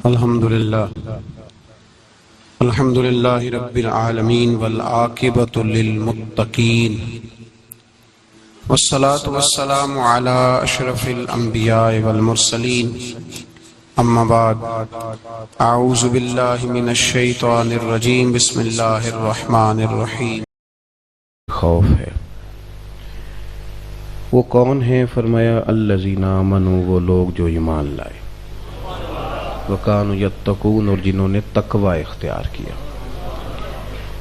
الحمد للہ رب العالمین والعاقبۃ للمتقین والصلاة والسلام علی اشرف الانبیاء والمرسلین اما بعد اعوذ باللہ من الشیطان الرجیم بسم اللہ الرحمن الرحیم۔ خوف ہے وہ کون ہیں؟ فرمایا الذین آمنوا، وہ لوگ جو ایمان لائے، وَكَانُوا يَتَّقُونَ، اور جنہوں نے تقوی اختیار کیا۔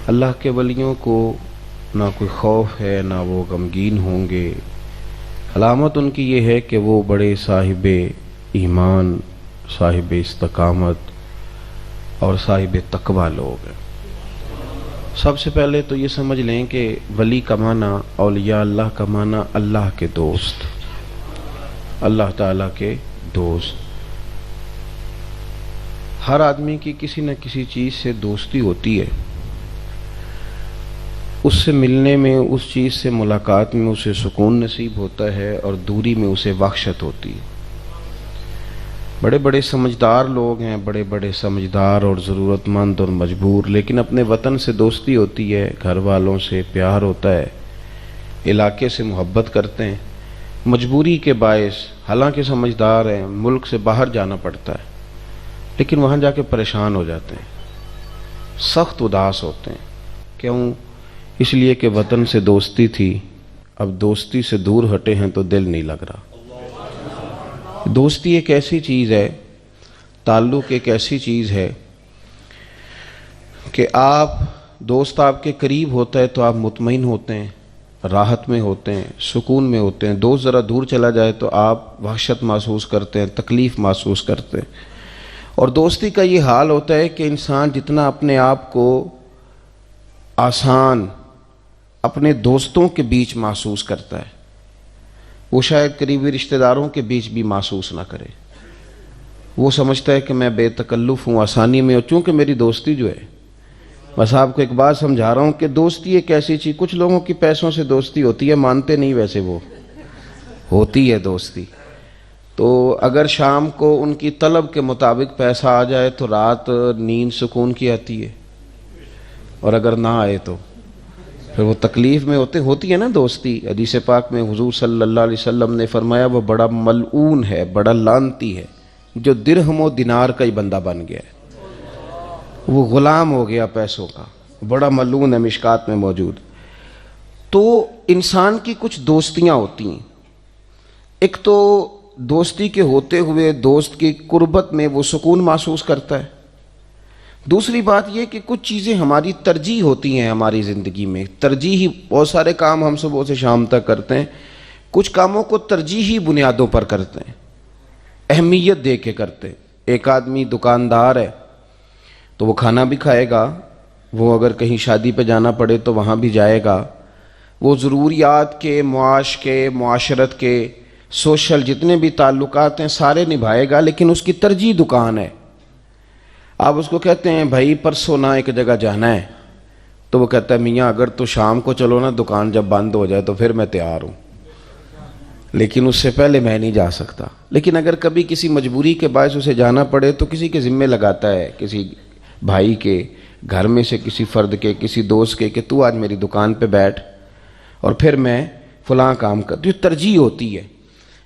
اللہ کے ولیوں کو نہ کوئی خوف ہے، نہ وہ غمگین ہوں گے۔ علامت ان کی یہ ہے کہ وہ بڑے صاحب ایمان، صاحب استقامت اور صاحب تقوی لوگ ہیں۔ سب سے پہلے تو یہ سمجھ لیں کہ ولی کا معنی، اولیاء اللہ کا معنی اللہ کے دوست، اللہ تعالیٰ کے دوست۔ ہر آدمی کی کسی نہ کسی چیز سے دوستی ہوتی ہے، اس سے ملنے میں، اس چیز سے ملاقات میں اسے سکون نصیب ہوتا ہے، اور دوری میں اسے وحشت ہوتی ہے۔ بڑے بڑے سمجھدار لوگ ہیں، بڑے بڑے سمجھدار اور ضرورت مند اور مجبور، لیکن اپنے وطن سے دوستی ہوتی ہے، گھر والوں سے پیار ہوتا ہے، علاقے سے محبت کرتے ہیں۔ مجبوری کے باعث حالانکہ سمجھدار ہیں، ملک سے باہر جانا پڑتا ہے، لیکن وہاں جا کے پریشان ہو جاتے ہیں، سخت اداس ہوتے ہیں۔ کیوں؟ اس لیے کہ وطن سے دوستی تھی، اب دوستی سے دور ہٹے ہیں تو دل نہیں لگ رہا۔ دوستی ایک ایسی چیز ہے، تعلق ایک ایسی چیز ہے کہ دوست آپ کے قریب ہوتا ہے تو آپ مطمئن ہوتے ہیں، راحت میں ہوتے ہیں، سکون میں ہوتے ہیں۔ دوست ذرا دور چلا جائے تو آپ وحشت محسوس کرتے ہیں، تکلیف محسوس کرتے ہیں۔ اور دوستی کا یہ حال ہوتا ہے کہ انسان جتنا اپنے آپ کو آسان اپنے دوستوں کے بیچ محسوس کرتا ہے، وہ شاید قریبی رشتہ داروں کے بیچ بھی محسوس نہ کرے۔ وہ سمجھتا ہے کہ میں بے تکلف ہوں، آسانی میں ہوں، چونکہ میری دوستی جو ہے، بس آپ کو ایک بات سمجھا رہا ہوں کہ دوستی ایک ایسی چیز، کچھ لوگوں کی پیسوں سے دوستی ہوتی ہے، مانتے نہیں، ویسے وہ ہوتی ہے دوستی۔ تو اگر شام کو ان کی طلب کے مطابق پیسہ آ جائے تو رات نیند سکون کی آتی ہے، اور اگر نہ آئے تو پھر وہ تکلیف میں ہوتی ہے نا دوستی۔ حدیث پاک میں حضور صلی اللہ علیہ وسلم نے فرمایا وہ بڑا ملعون ہے، بڑا لعنتی ہے جو درہم و دینار کا ہی بندہ بن گیا ہے، وہ غلام ہو گیا پیسوں کا، بڑا ملعون ہے، مشکات میں موجود۔ تو انسان کی کچھ دوستیاں ہوتی ہیں، ایک تو دوستی کے ہوتے ہوئے دوست کی قربت میں وہ سکون محسوس کرتا ہے۔ دوسری بات یہ کہ کچھ چیزیں ہماری ترجیح ہوتی ہیں ہماری زندگی میں، ترجیحی بہت سارے کام ہم صبح سے شام تک کرتے ہیں، کچھ کاموں کو ترجیحی بنیادوں پر کرتے ہیں، اہمیت دے کے کرتے ہیں۔ ایک آدمی دکاندار ہے تو وہ کھانا بھی کھائے گا، وہ اگر کہیں شادی پہ جانا پڑے تو وہاں بھی جائے گا، وہ ضروریات کے، معاش کے، معاشرت کے، سوشل جتنے بھی تعلقات ہیں سارے نبھائے گا، لیکن اس کی ترجیح دکان ہے۔ آپ اس کو کہتے ہیں بھائی پرسوں نہ ایک جگہ جانا ہے، تو وہ کہتا ہے میاں اگر تو شام کو چلو نا، دکان جب بند ہو جائے تو پھر میں تیار ہوں، لیکن اس سے پہلے میں نہیں جا سکتا۔ لیکن اگر کبھی کسی مجبوری کے باعث اسے جانا پڑے تو کسی کے ذمے لگاتا ہے، کسی بھائی کے، گھر میں سے کسی فرد کے، کسی دوست کے، کہ تو آج میری دکان پہ بیٹھ اور پھر میں فلاں کام کر۔ تو یہ ترجیح ہوتی ہے۔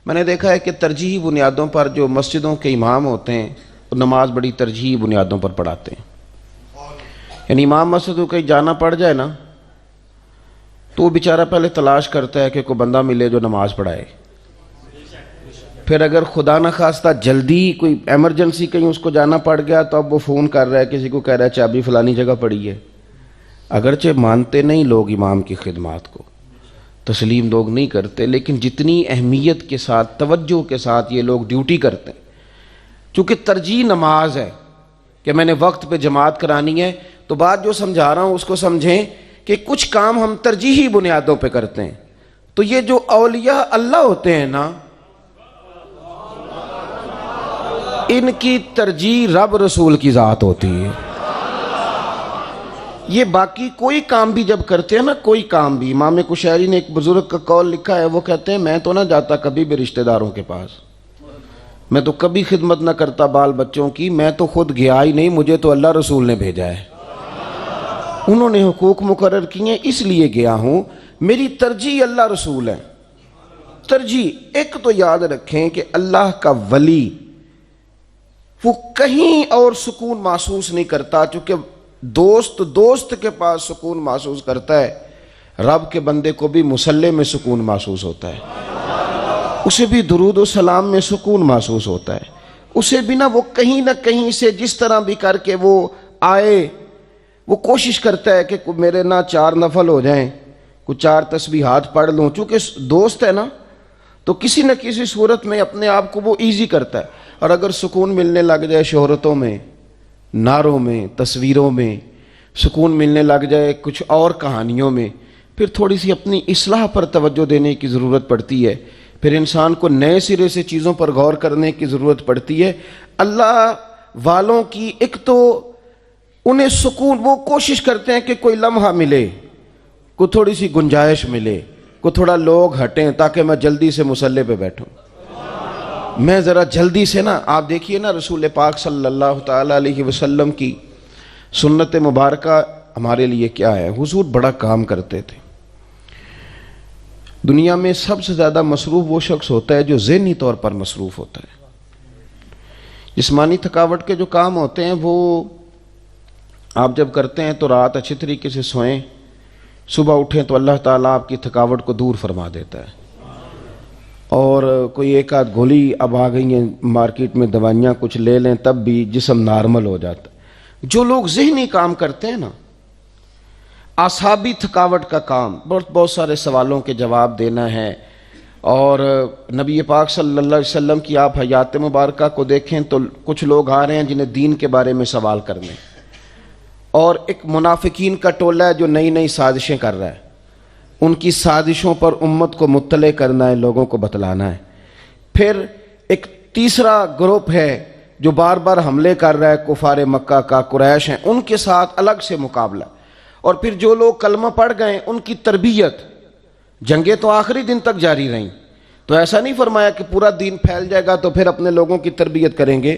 میں نے دیکھا ہے کہ ترجیحی بنیادوں پر جو مسجدوں کے امام ہوتے ہیں وہ نماز بڑی ترجیحی بنیادوں پر پڑھاتے ہیں۔ یعنی امام مسجد کو کہیں جانا پڑ جائے نا تو وہ بیچارہ پہلے تلاش کرتا ہے کہ کوئی بندہ ملے جو نماز پڑھائے، پھر اگر خدا نہ خواستہ جلدی کوئی ایمرجنسی کہیں اس کو جانا پڑ گیا تو اب وہ فون کر رہا ہے، کسی کو کہہ رہا ہے چابی فلانی جگہ پڑی ہے۔ اگرچہ مانتے نہیں لوگ امام کی خدمات کو، تسلیم لوگ نہیں کرتے، لیکن جتنی اہمیت کے ساتھ، توجہ کے ساتھ یہ لوگ ڈیوٹی کرتے ہیں، چونکہ ترجیح نماز ہے کہ میں نے وقت پہ جماعت کرانی ہے۔ تو بات جو سمجھا رہا ہوں اس کو سمجھیں کہ کچھ کام ہم ترجیحی بنیادوں پہ کرتے ہیں۔ تو یہ جو اولیاء اللہ ہوتے ہیں نا، ان کی ترجیح رب رسول کی ذات ہوتی ہے۔ یہ باقی کوئی کام بھی جب کرتے ہیں نا، کوئی کام بھی، امام کشیری نے ایک بزرگ کا قول لکھا ہے، وہ کہتے ہیں میں تو نہ جاتا کبھی بھی رشتہ داروں کے پاس، میں تو کبھی خدمت نہ کرتا بال بچوں کی، میں تو خود گیا ہی نہیں، مجھے تو اللہ رسول نے بھیجا ہے، انہوں نے حقوق مقرر کیے اس لیے گیا ہوں، میری ترجیح اللہ رسول ہے۔ ترجیح ایک تو یاد رکھیں کہ اللہ کا ولی وہ کہیں اور سکون محسوس نہیں کرتا، چونکہ دوست کے پاس سکون محسوس کرتا ہے، رب کے بندے کو بھی مصلی میں سکون محسوس ہوتا ہے، اسے بھی درود و سلام میں سکون محسوس ہوتا ہے، اسے بھی نہ کہیں سے جس طرح بھی کر کے وہ آئے، وہ کوشش کرتا ہے کہ میرے نہ 4 نفل ہو جائیں، کچھ 4 تسبیحات پڑھ لوں، چونکہ دوست ہے نا تو کسی نہ کسی صورت میں اپنے آپ کو وہ ایزی کرتا ہے۔ اور اگر سکون ملنے لگ جائے شہرتوں میں، نعروں میں، تصویروں میں، سکون ملنے لگ جائے کچھ اور کہانیوں میں، پھر تھوڑی سی اپنی اصلاح پر توجہ دینے کی ضرورت پڑتی ہے، پھر انسان کو نئے سرے سے چیزوں پر غور کرنے کی ضرورت پڑتی ہے۔ اللہ والوں کی ایک تو انہیں سکون، وہ کوشش کرتے ہیں کہ کوئی لمحہ ملے، کوئی تھوڑی سی گنجائش ملے، کوئی تھوڑا لوگ ہٹیں تاکہ میں جلدی سے مصلی پہ بیٹھوں، میں ذرا جلدی سے نا۔ آپ دیکھیے نا رسول پاک صلی اللہ تعالی علیہ وسلم کی سنت مبارکہ ہمارے لیے کیا ہے۔ حضور بڑا کام کرتے تھے۔ دنیا میں سب سے زیادہ مصروف وہ شخص ہوتا ہے جو ذہنی طور پر مصروف ہوتا ہے۔ جسمانی تھکاوٹ کے جو کام ہوتے ہیں وہ آپ جب کرتے ہیں تو رات اچھی طریقے سے سوئیں، صبح اٹھیں تو اللہ تعالیٰ آپ کی تھکاوٹ کو دور فرما دیتا ہے۔ اور کوئی ایک آدھ گولی اب آ گئی ہیں مارکیٹ میں، دوائیاں کچھ لے لیں تب بھی جسم نارمل ہو جاتا ہے۔ جو لوگ ذہنی کام کرتے ہیں نا، اعصابی تھکاوٹ کا کام، بہت سارے سوالوں کے جواب دینا ہے، اور نبی پاک صلی اللہ علیہ وسلم کی آپ حیات مبارکہ کو دیکھیں تو کچھ لوگ آ رہے ہیں جنہیں دین کے بارے میں سوال کرنے، اور ایک منافقین کا ٹولہ ہے جو نئی نئی سازشیں کر رہا ہے، ان کی سازشوں پر امت کو مطلع کرنا ہے، لوگوں کو بتلانا ہے۔ پھر ایک تیسرا گروپ ہے جو بار بار حملے کر رہا ہے، کفار مکہ کا، قریش ہیں، ان کے ساتھ الگ سے مقابلہ۔ اور پھر جو لوگ کلمہ پڑھ گئے ان کی تربیت، جنگیں تو آخری دن تک جاری رہیں، تو ایسا نہیں فرمایا کہ پورا دین پھیل جائے گا تو پھر اپنے لوگوں کی تربیت کریں گے،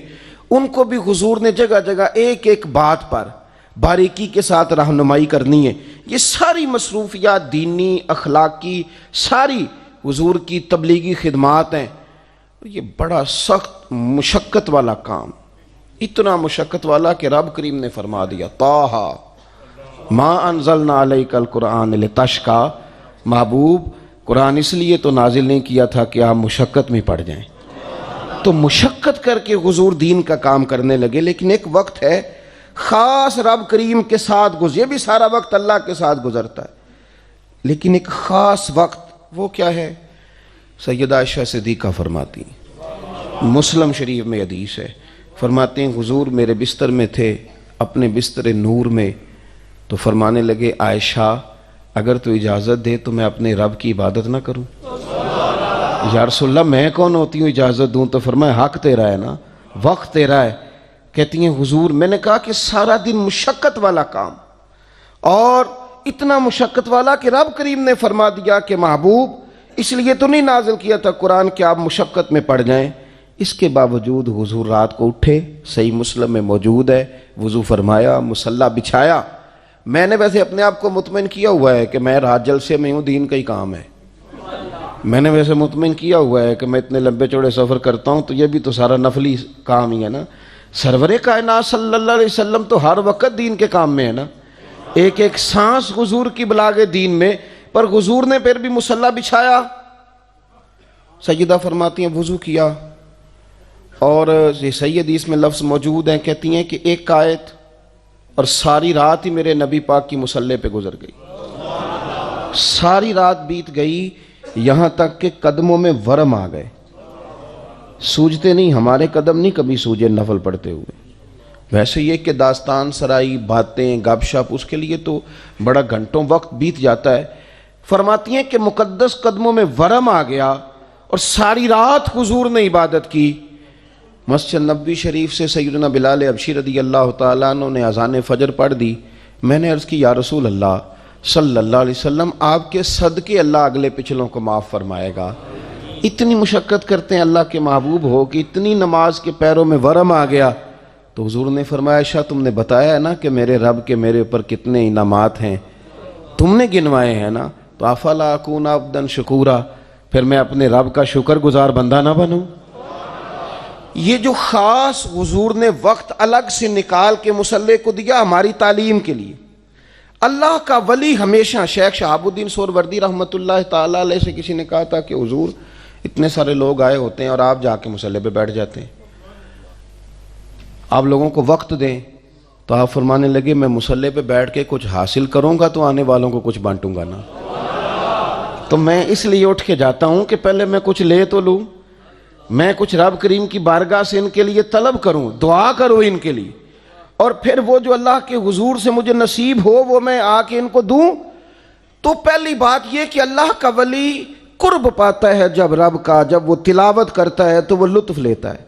ان کو بھی حضور نے جگہ جگہ ایک ایک بات پر باریکی کے ساتھ رہنمائی کرنی ہے۔ یہ ساری مصروفیات دینی، اخلاقی، ساری حضور کی تبلیغی خدمات ہیں۔ یہ بڑا سخت مشقت والا کام، اتنا مشقت والا کہ رب کریم نے فرما دیا طٰہٰ ما انزلنا علیک القرآن لتشقیٰ، محبوب قرآن اس لیے تو نازل نہیں کیا تھا کہ آپ مشقت میں پڑ جائیں۔ تو مشقت کر کے حضور دین کا کام کرنے لگے، لیکن ایک وقت ہے خاص رب کریم کے ساتھ یہ بھی سارا وقت اللہ کے ساتھ گزرتا ہے، لیکن ایک خاص وقت وہ کیا ہے؟ سیدہ عائشہ صدیقہ فرماتی ہیں، مسلم شریف میں حدیث ہے، فرماتے ہیں حضور میرے بستر میں تھے، اپنے بستر نور میں، تو فرمانے لگے عائشہ اگر تو اجازت دے تو میں اپنے رب کی عبادت نہ کروں؟ یا رسول اللہ میں کون ہوتی ہوں اجازت دوں؟ تو فرمایا حق تیرا ہے نا، وقت تیرا ہے۔ کہتی ہیں حضور میں نے کہا کہ سارا دن مشقت والا کام، اور اتنا مشقت والا کہ رب کریم نے فرما دیا کہ محبوب اس لیے تو نہیں نازل کیا تھا قرآن کہ آپ مشقت میں پڑ جائیں۔ اس کے باوجود حضور رات کو اٹھے، صحیح مسلم میں موجود ہے، وضو فرمایا، مصلی بچھایا۔ میں نے ویسے اپنے آپ کو مطمئن کیا ہوا ہے کہ میں رات جلسے میں ہوں، دین کا ہی کام ہے، میں نے ویسے مطمئن کیا ہوا ہے کہ میں اتنے لمبے چوڑے سفر کرتا ہوں تو یہ بھی تو سارا نفلی کام ہی ہے نا۔ سرور کائنات صلی اللہ علیہ وسلم تو ہر وقت دین کے کام میں ہے نا، ایک ایک سانس حضور کی بلاغ دین میں، پر حضور نے پھر بھی مصلی بچھایا۔ سیدہ فرماتی ہیں وضو کیا، اور یہ صحیح حدیث میں لفظ موجود ہیں، کہتی ہیں کہ ایک آیت اور ساری رات ہی میرے نبی پاک کی مصلی پہ گزر گئی، ساری رات بیت گئی، یہاں تک کہ قدموں میں ورم آ گئے، سوجتے نہیں، ہمارے قدم نہیں کبھی سوجے نفل پڑھتے ہوئے۔ ویسے یہ کہ داستان سرائی، باتیں، گپ شپ، اس کے لیے تو بڑا گھنٹوں وقت بیت جاتا ہے۔ فرماتی ہیں کہ مقدس قدموں میں ورم آ گیا، اور ساری رات حضور نے عبادت کی۔ مسجد نبوی شریف سے سیدنا بلال حبشی رضی اللہ تعالیٰ عنہ نے اذان فجر پڑھ دی۔ میں نے عرض کی یا رسول اللہ صلی اللہ علیہ وسلم آپ کے صدقے اللہ اگلے پچھلوں کو معاف فرمائے گا۔ اتنی مشقت کرتے ہیں اللہ کے محبوب ہو کہ اتنی نماز کے پیروں میں ورم آ گیا تو حضور نے فرمایا عائشہ تم نے بتایا ہے نا کہ میرے رب کے میرے اوپر کتنے انعامات ہیں، تم نے گنوائے ہیں نا، تو افلا اکون عبدا شکورا، پھر میں اپنے رب کا شکر گزار بندہ نہ بنوں؟ یہ جو خاص حضور نے وقت الگ سے نکال کے مصلی کو دیا ہماری تعلیم کے لیے. اللہ کا ولی ہمیشہ، شیخ شہاب الدین سہروردی رحمۃ اللہ تعالی علیہ سے کسی نے کہا تھا کہ حضور اتنے سارے لوگ آئے ہوتے ہیں اور آپ جا کے مصلی پہ بیٹھ جاتے ہیں، آپ لوگوں کو وقت دیں. تو آپ فرمانے لگے میں مصلی پہ بیٹھ کے کچھ حاصل کروں گا تو آنے والوں کو کچھ بانٹوں گا نا، تو میں اس لیے اٹھ کے جاتا ہوں کہ پہلے میں کچھ لے تو لوں، میں کچھ رب کریم کی بارگاہ سے ان کے لیے طلب کروں، دعا کروں ان کے لیے، اور پھر وہ جو اللہ کے حضور سے مجھے نصیب ہو وہ میں آ کے ان کو دوں. تو پہلی بات یہ کہ اللہ کا ولی قرب پاتا ہے جب رب کا، جب وہ تلاوت کرتا ہے تو وہ لطف لیتا ہے.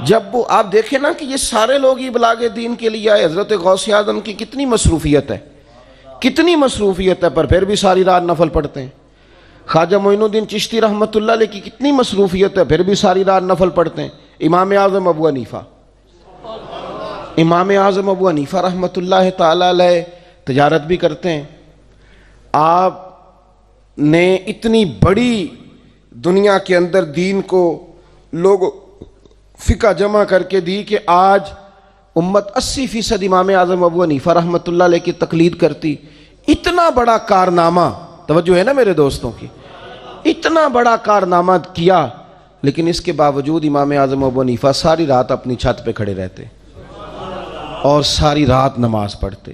جب وہ آپ دیکھیں نا کہ یہ سارے لوگ ہی بلاغ دین کے لیے آئے، حضرت غوث اعظم کی کتنی مصروفیت ہے، کتنی مصروفیت ہے، پر پھر بھی ساری رات نفل پڑھتے ہیں. خواجہ معین الدین چشتی رحمۃ اللہ علیہ کی کتنی مصروفیت ہے، پھر بھی ساری رات نفل پڑھتے ہیں. امام اعظم ابو حنیفہ رحمۃ اللہ تعالی علیہ تجارت بھی کرتے ہیں. آپ نے اتنی بڑی دنیا کے اندر دین کو لوگ فقہ جمع کر کے دی کہ آج امت 80% امام اعظم ابو حنیفہ رحمۃ اللہ علیہ کی تقلید کرتی. اتنا بڑا کارنامہ، توجہ ہے نا میرے دوستوں کی، اتنا بڑا کارنامہ کیا، لیکن اس کے باوجود امام اعظم ابو حنیفہ ساری رات اپنی چھت پہ کھڑے رہتے اور ساری رات نماز پڑھتے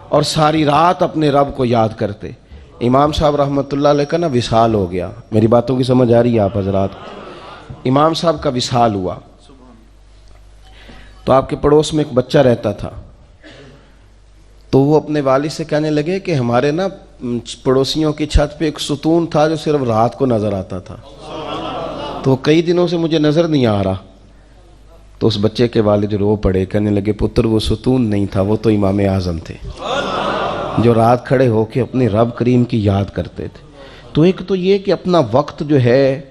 اور ساری رات اپنے رب کو یاد کرتے. امام صاحب رحمۃ اللہ علیہ کا نا وصال ہو گیا. میری باتوں کی سمجھ آ رہی ہے آپ حضرات؟ امام صاحب کا وصال ہوا تو آپ کے پڑوس میں ایک بچہ رہتا تھا، تو وہ اپنے والد سے کہنے لگے کہ ہمارے نا پڑوسیوں کی چھت پہ ایک ستون تھا جو صرف رات کو نظر آتا تھا، تو کئی دنوں سے مجھے نظر نہیں آ رہا. تو اس بچے کے والد رو پڑے، کہنے لگے پتر وہ ستون نہیں تھا، وہ تو امام اعظم تھے جو رات کھڑے ہو کے اپنے رب کریم کی یاد کرتے تھے. تو ایک تو یہ کہ اپنا وقت جو ہے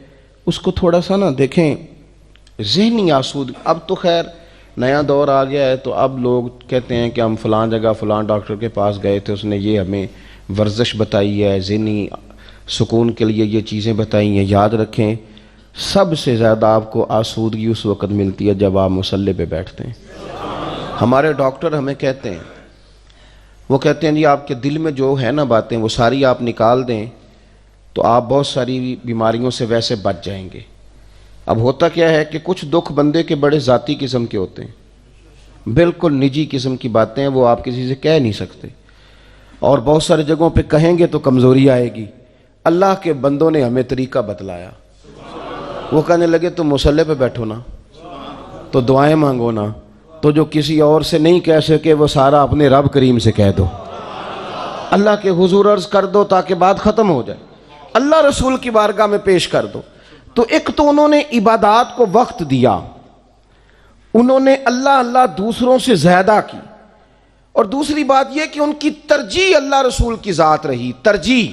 اس کو تھوڑا سا نا دیکھیں ذہنی آسود. اب تو خیر نیا دور آ گیا ہے، تو اب لوگ کہتے ہیں کہ ہم فلاں جگہ فلاں ڈاکٹر کے پاس گئے تھے، اس نے یہ ہمیں ورزش بتائی ہے، ذہنی سکون کے لیے یہ چیزیں بتائی ہیں. یاد رکھیں سب سے زیادہ آپ کو آسودگی اس وقت ملتی ہے جب آپ مصلی پہ بیٹھتے ہیں. ہمارے ڈاکٹر ہمیں کہتے ہیں، وہ کہتے ہیں جی آپ کے دل میں جو ہے نا باتیں وہ ساری آپ نکال دیں تو آپ بہت ساری بیماریوں سے ویسے بچ جائیں گے. اب ہوتا کیا ہے کہ کچھ دکھ بندے کے بڑے ذاتی قسم کے ہوتے ہیں، بالکل نجی قسم کی باتیں ہیں، وہ آپ کسی سے کہہ نہیں سکتے، اور بہت سارے جگہوں پہ کہیں گے تو کمزوری آئے گی. اللہ کے بندوں نے ہمیں طریقہ بتلایا. وہ کہنے لگے تم مصلی پہ بیٹھو نا، تو دعائیں مانگو نا، تو جو کسی اور سے نہیں کہہ سکے وہ سارا اپنے رب کریم سے کہہ دو، اللہ کے حضور عرض کر دو تاکہ بات ختم ہو جائے، اللہ رسول کی بارگاہ میں پیش کر دو. تو ایک تو انہوں نے عبادات کو وقت دیا، انہوں نے اللہ اللہ دوسروں سے زیادہ کی، اور دوسری بات یہ کہ ان کی ترجیح اللہ رسول کی ذات رہی. ترجیح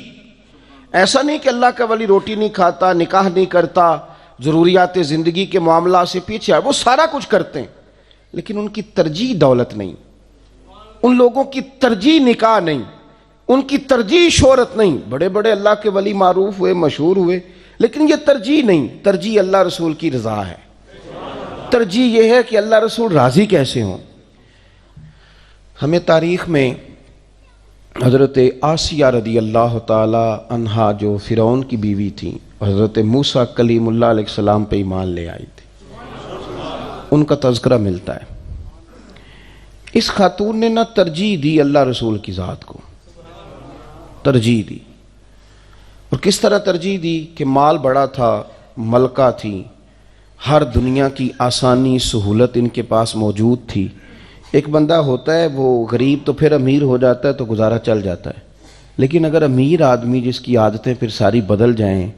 ایسا نہیں کہ اللہ کا ولی روٹی نہیں کھاتا، نکاح نہیں کرتا، ضروریات زندگی کے معاملات سے پیچھے ہے، وہ سارا کچھ کرتے ہیں، لیکن ان کی ترجیح دولت نہیں، ان لوگوں کی ترجیح نکاح نہیں، ان کی ترجیح شہرت نہیں. بڑے بڑے اللہ کے ولی معروف ہوئے، مشہور ہوئے، لیکن یہ ترجیح نہیں. ترجیح اللہ رسول کی رضا ہے. ترجیح یہ ہے کہ اللہ رسول راضی کیسے ہوں. ہمیں تاریخ میں حضرت آسیہ رضی اللہ تعالی عنہا جو فرعون کی بیوی تھیں، حضرت موسیٰ کلیم اللہ علیہ السلام پہ ایمان لے آئی تھی، ان کا تذکرہ ملتا ہے. اس خاتون نے نہ ترجیح دی اللہ رسول کی ذات کو، ترجیح دی. اور کس طرح ترجیح دی کہ مال بڑا تھا، ملکہ تھی، ہر دنیا کی آسانی سہولت ان کے پاس موجود تھی. ایک بندہ ہوتا ہے وہ غریب تو پھر امیر ہو جاتا ہے تو گزارا چل جاتا ہے، لیکن اگر امیر آدمی جس کی عادتیں پھر ساری بدل جائیں،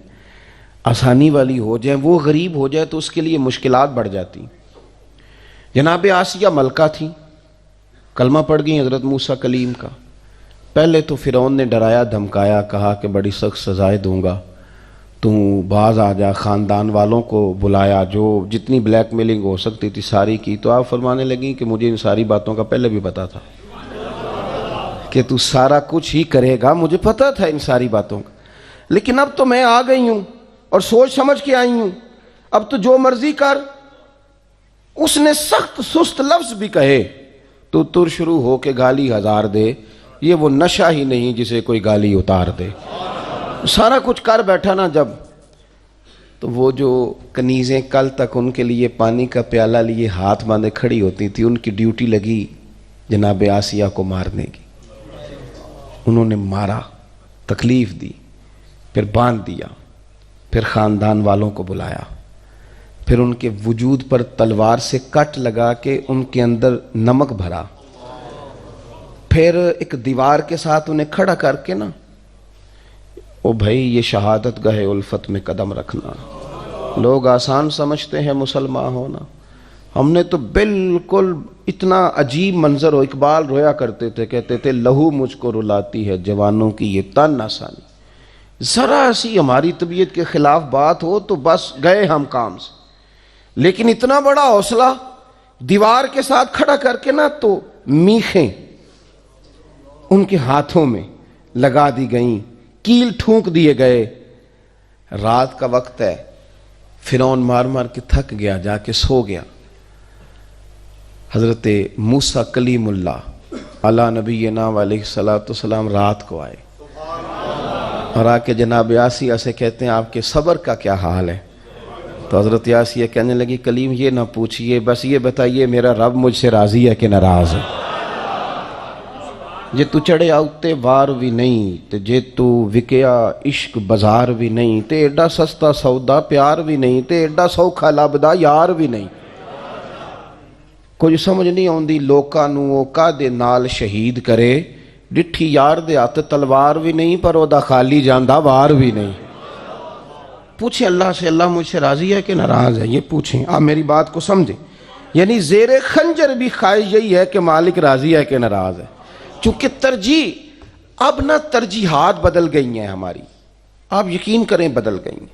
آسانی والی ہو جائیں، وہ غریب ہو جائے تو اس کے لیے مشکلات بڑھ جاتی. جناب آسیہ ملکہ تھی، کلمہ پڑھ گئی حضرت موسیٰ کلیم کا. پہلے تو فرعون نے ڈرایا دھمکایا، کہا کہ بڑی سخت سزائیں دوں گا، تو باز آ جا، خاندان والوں کو بلایا، جو جتنی بلیک میلنگ ہو سکتی تھی ساری کی. تو آپ فرمانے لگیں کہ مجھے ان ساری باتوں کا پہلے بھی پتا تھا کہ تو سارا کچھ ہی کرے گا، مجھے پتا تھا ان ساری باتوں کا، لیکن اب تو میں آ گئی ہوں اور سوچ سمجھ کے آئی ہوں، اب تو جو مرضی کر. اس نے سخت سست لفظ بھی کہے تو تر شروع ہو کے گالی ہزار دے، یہ وہ نشہ ہی نہیں جسے کوئی گالی اتار دے. سارا کچھ کر بیٹھا نا جب، تو وہ جو کنیزیں کل تک ان کے لیے پانی کا پیالہ لیے ہاتھ باندھے کھڑی ہوتی تھی، ان کی ڈیوٹی لگی جناب آسیہ کو مارنے کی. انہوں نے مارا، تکلیف دی، پھر باندھ دیا، پھر خاندان والوں کو بلایا، پھر ان کے وجود پر تلوار سے کٹ لگا کے ان کے اندر نمک بھرا، پھر ایک دیوار کے ساتھ انہیں کھڑا کر کے نا، او بھائی یہ شہادت گاہ الفت میں قدم رکھنا. لوگ آسان سمجھتے ہیں مسلمان ہونا، ہم نے تو بالکل اتنا عجیب منظر ہو. اقبال رویا کرتے تھے، کہتے تھے لہو مجھ کو رلاتی ہے جوانوں کی یہ تن آسانی. ذرا سی ہماری طبیعت کے خلاف بات ہو تو بس گئے ہم کام سے. لیکن اتنا بڑا حوصلہ دیوار کے ساتھ کھڑا کر کے نا، تو میخیں ان کے ہاتھوں میں لگا دی گئیں، کیل ٹھونک دیے گئے. رات کا وقت ہے، فرعون مار مار کے تھک گیا، جا کے سو گیا. حضرت موسیٰ کلیم اللہ علی نبینا علیہ الصلوۃ والسلام رات کو آئے اور آ کے جناب آسیہ سے کہتے ہیں آپ کے صبر کا کیا حال ہے؟ تو حضرت آسیہ کہنے لگی کلیم یہ نہ پوچھئے، بس یہ بتائیے میرا رب مجھ سے راضی ہے کہ ناراض ہے؟ جے تو چڑھے آؤتے وار بھی نہیں تے جے تو وکیا عشق بازار بھی نہیں تے ایڈا سستا سودا پیار بھی نہیں تے ایڈا سوکھا لبدا یار بھی نہیں. کچھ سمجھ نہیں آندی لوکاں نوں او کادے نال شہید کرے، ڈٹھی یار دے ہاتھ تلوار بھی نہیں پر او دا خالی جاندا وار بھی نہیں. پوچھیں اللہ سے، اللہ مجھ سے راضی ہے کہ ناراض ہے؟ یہ پوچھیں. آپ میری بات کو سمجھیں، یعنی زیر خنجر بھی خواہش یہی ہے کہ مالک راضی ہے کہ ناراض ہے. چونکہ ترجیح اب نہ ترجیحات بدل گئی ہیں ہماری، آپ یقین کریں بدل گئی ہیں.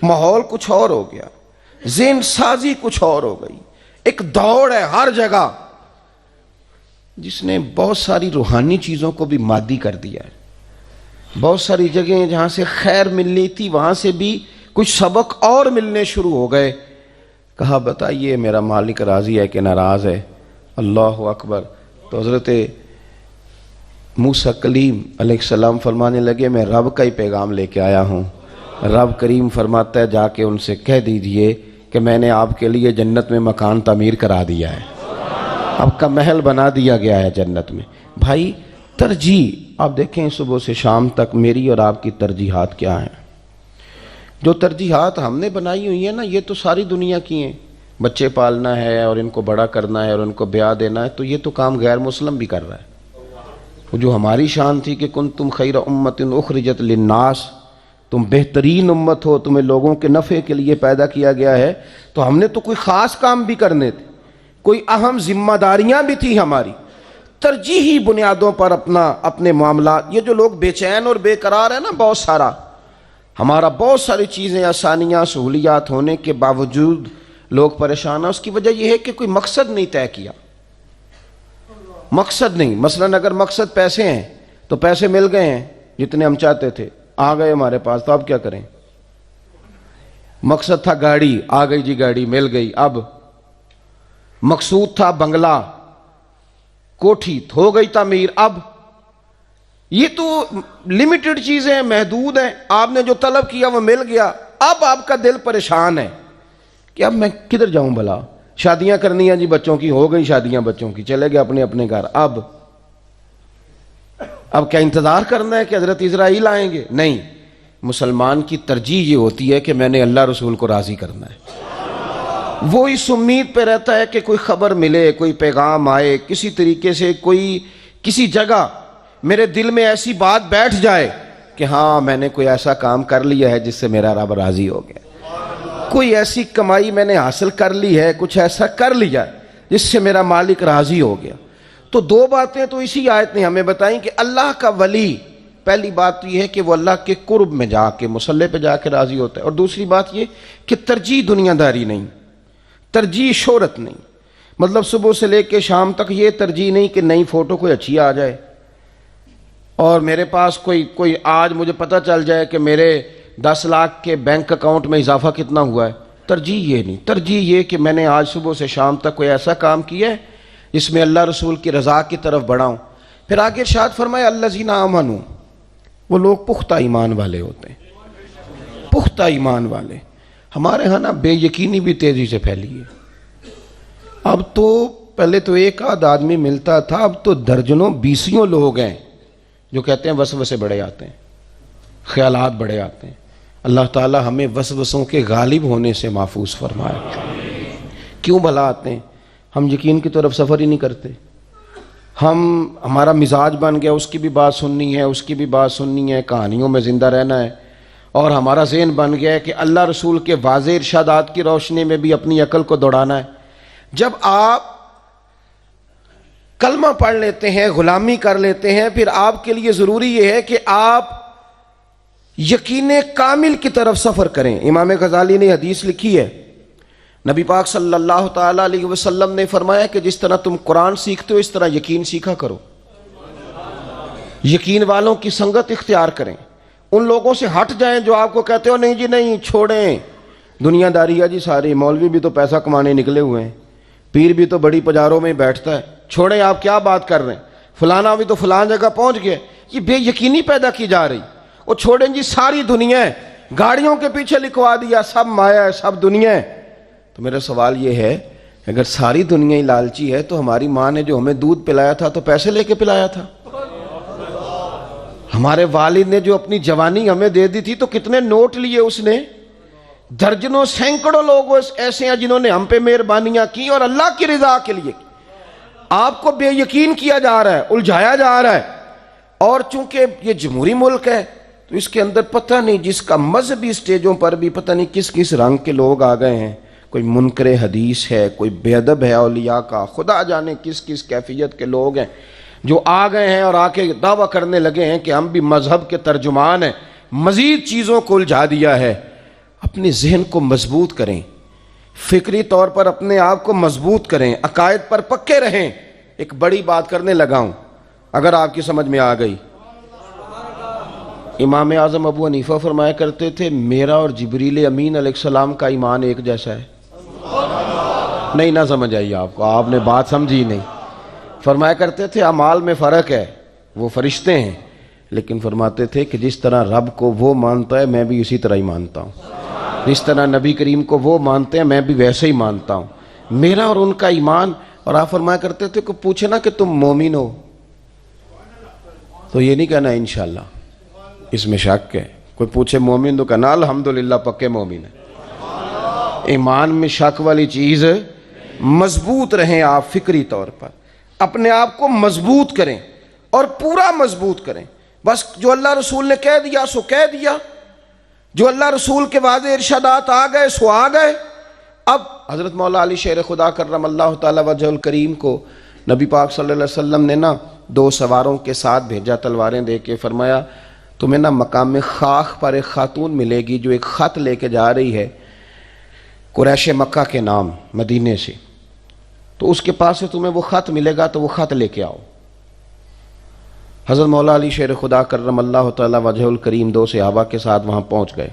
ماحول کچھ اور ہو گیا، ذہن سازی کچھ اور ہو گئی. ایک دوڑ ہے ہر جگہ جس نے بہت ساری روحانی چیزوں کو بھی مادی کر دیا ہے. بہت ساری جگہیں جہاں سے خیر ملنی تھی وہاں سے بھی کچھ سبق اور ملنے شروع ہو گئے. کہا بتائیے میرا مالک راضی ہے کہ ناراض ہے؟ اللہ اکبر. تو حضرت موسیٰ کلیم علیہ السلام فرمانے لگے میں رب کا ہی پیغام لے کے آیا ہوں. رب کریم فرماتا ہے جا کے ان سے کہہ دیجئے کہ میں نے آپ کے لیے جنت میں مکان تعمیر کرا دیا ہے، آپ کا محل بنا دیا گیا ہے جنت میں. بھائی ترجیح آپ دیکھیں صبح سے شام تک میری اور آپ کی ترجیحات کیا ہیں. جو ترجیحات ہم نے بنائی ہوئی ہیں نا یہ تو ساری دنیا کی ہیں. بچے پالنا ہے اور ان کو بڑا کرنا ہے اور ان کو بیاہ دینا ہے، تو یہ تو کام غیر مسلم بھی کر رہا ہے. وہ جو ہماری شان تھی کہ کنتم خیر امت اخرجت للناس، تم بہترین امت ہو، تمہیں لوگوں کے نفع کے لیے پیدا کیا گیا ہے، تو ہم نے تو کوئی خاص کام بھی کرنے تھے، کوئی اہم ذمہ داریاں بھی تھی ہماری. ترجیحی بنیادوں پر اپنے معاملات. یہ جو لوگ بے چین اور بے قرار ہیں نا، بہت سارا ہمارا بہت ساری چیزیں آسانیاں سہولیات ہونے کے باوجود لوگ پریشان ہیں، اس کی وجہ یہ ہے کہ کوئی مقصد نہیں طے کیا. مقصد نہیں. مثلا اگر مقصد پیسے ہیں تو پیسے مل گئے ہیں جتنے ہم چاہتے تھے، آ گئے ہمارے پاس، تو اب کیا کریں؟ مقصد تھا گاڑی، آ گئی جی گاڑی مل گئی. اب مقصود تھا بنگلہ، کوٹھی ہو گئی تعمیر. اب یہ تو لمیٹڈ چیزیں ہیں، محدود ہیں. آپ نے جو طلب کیا وہ مل گیا. اب آپ کا دل پریشان ہے کہ اب میں کدھر جاؤں بھلا؟ شادیاں کرنی ہیں جی بچوں کی، ہو گئی شادیاں بچوں کی، چلے گئے اپنے اپنے گھر. اب کیا انتظار کرنا ہے کہ حضرت اسرائیل آئیں گے؟ نہیں. مسلمان کی ترجیح یہ ہوتی ہے کہ میں نے اللہ رسول کو راضی کرنا ہے. وہ اس امید پہ رہتا ہے کہ کوئی خبر ملے، کوئی پیغام آئے، کسی طریقے سے کوئی کسی جگہ میرے دل میں ایسی بات بیٹھ جائے کہ ہاں میں نے کوئی ایسا کام کر لیا ہے جس سے میرا رب راضی ہو گیا، کوئی ایسی کمائی میں نے حاصل کر لی ہے، کچھ ایسا کر لیا جس سے میرا مالک راضی ہو گیا. تو دو باتیں تو اسی آیت نے ہمیں بتائیں کہ اللہ کا ولی پہلی بات تو یہ ہے کہ وہ اللہ کے قرب میں جا کے مصلی پہ جا کے راضی ہوتا ہے، اور دوسری بات یہ کہ ترجیح دنیا داری نہیں، ترجیح شہرت نہیں، مطلب صبح سے لے کے شام تک یہ ترجیح نہیں کہ نئی فوٹو کوئی اچھی آ جائے اور میرے پاس کوئی آج مجھے پتہ چل جائے کہ میرے 10 لاکھ کے بینک اکاؤنٹ میں اضافہ کتنا ہوا ہے. ترجیح یہ نہیں، ترجیح یہ کہ میں نے آج صبح سے شام تک کوئی ایسا کام کیا ہے جس میں اللہ رسول کی رضا کی طرف بڑھاؤں. پھر آگے ارشاد فرمایا الذین آمنوا، وہ لوگ پختہ ایمان والے ہوتے ہیں، پختہ ایمان والے. ہمارے ہاں نا بے یقینی بھی تیزی سے پھیلی ہے. اب تو پہلے تو ایک آدھ آدمی ملتا تھا، اب تو درجنوں بیسیوں لوگ ہیں جو کہتے ہیں وسوسے بڑے آتے ہیں، خیالات بڑے آتے ہیں. اللہ تعالی ہمیں وسوسوں کے غالب ہونے سے محفوظ فرمائے. کیوں بھلا آتے ہیں؟ ہم یقین کی طرف سفر ہی نہیں کرتے. ہمارا مزاج بن گیا اس کی بھی بات سننی ہے، اس کی بھی بات سننی ہے، کہانیوں میں زندہ رہنا ہے، اور ہمارا ذہن بن گیا ہے کہ اللہ رسول کے واضح ارشادات کی روشنی میں بھی اپنی عقل کو دوڑانا ہے. جب آپ کلمہ پڑھ لیتے ہیں، غلامی کر لیتے ہیں، پھر آپ کے لیے ضروری یہ ہے کہ آپ یقین کامل کی طرف سفر کریں. امام غزالی نے حدیث لکھی ہے، نبی پاک صلی اللہ تعالی علیہ وسلم نے فرمایا کہ جس طرح تم قرآن سیکھتے ہو اس طرح یقین سیکھا کرو. یقین والوں کی سنگت اختیار کریں، ان لوگوں سے ہٹ جائیں جو آپ کو کہتے ہو نہیں جی نہیں چھوڑیں، دنیا داری ہے جی ساری، مولوی بھی تو پیسہ کمانے نکلے ہوئے ہیں، پیر بھی تو بڑی پجاروں میں بیٹھتا ہے، چھوڑیں آپ کیا بات کر رہے ہیں، فلانا بھی تو فلان جگہ پہنچ گیا. یہ بے یقینی پیدا کی جا رہی. وہ چھوڑیں جی ساری دنیا ہے، گاڑیوں کے پیچھے لکھوا دیا سب مایا ہے، سب دنیا ہے. تو میرا سوال یہ ہے اگر ساری دنیا ہی لالچی ہے تو ہماری ماں نے جو ہمیں دودھ پلایا تھا تو پیسے لے کے پلایا تھا. ہمارے والد نے جو اپنی جوانی ہمیں دے دی تھی تو کتنے نوٹ لیے اس نے. درجنوں سینکڑوں لوگ ایسے ہیں جنہوں نے ہم پہ مہربانیاں کی اور اللہ کی رضا کے لیے. آپ کو بے یقین کیا جا رہا ہے، الجھایا جا رہا ہے. اور چونکہ یہ جمہوری ملک ہے تو اس کے اندر پتہ نہیں جس کا مذہبی سٹیجوں پر بھی پتہ نہیں کس کس رنگ کے لوگ آ گئے ہیں. کوئی منکر حدیث ہے، کوئی بے ادب ہے اولیاء کا، خدا جانے کس کس کیفیت کے لوگ ہیں جو آ گئے ہیں اور آ کے دعویٰ کرنے لگے ہیں کہ ہم بھی مذہب کے ترجمان ہیں. مزید چیزوں کو الجھا دیا ہے. اپنے ذہن کو مضبوط کریں، فکری طور پر اپنے آپ کو مضبوط کریں، عقائد پر پکے رہیں. ایک بڑی بات کرنے لگا ہوں اگر آپ کی سمجھ میں آ گئی. امام اعظم ابو حنیفہ فرمایا کرتے تھے میرا اور جبریل امین علیہ السلام کا ایمان ایک جیسا ہے. نہیں نہ سمجھ آئی آپ کو، آپ نے بات سمجھی نہیں. فرمایا کرتے تھے اعمال میں فرق ہے، وہ فرشتے ہیں، لیکن فرماتے تھے کہ جس طرح رب کو وہ مانتا ہے میں بھی اسی طرح ہی مانتا ہوں، جس طرح نبی کریم کو وہ مانتے ہیں میں بھی ویسے ہی مانتا ہوں. میرا اور ان کا ایمان. اور آپ فرمایا کرتے تھے کہ پوچھے نا کہ تم مومن ہو تو یہ نہیں کہنا انشاءاللہ، اس میں شک ہے. کوئی پوچھے مومن تو کہنا الحمدللہ پکے مومن ہے. ایمان میں شک والی چیز. مضبوط رہیں آپ فکری طور پر، اپنے آپ کو مضبوط کریں اور پورا مضبوط کریں. بس جو اللہ رسول نے کہہ دیا سو کہہ دیا، جو اللہ رسول کے واضح ارشادات آ گئے سو آ گئے. اب حضرت مولا علی شیر خدا کرم اللہ تعالی وجہ الکریم کو نبی پاک صلی اللہ علیہ وسلم نے نا 2 سواروں کے ساتھ بھیجا تلواریں دے کے. فرمایا تمہیں نا مقام خاک پر ایک خاتون ملے گی جو ایک خط لے کے جا رہی ہے قریش مکہ کے نام مدینے سے، تو اس کے پاس سے تمہیں وہ خط ملے گا تو وہ خط لے کے آؤ. حضرت مولا علی شیر خدا کرم اللہ تعالی وجہ الکریم 2 صحابہ کے ساتھ وہاں پہنچ گئے.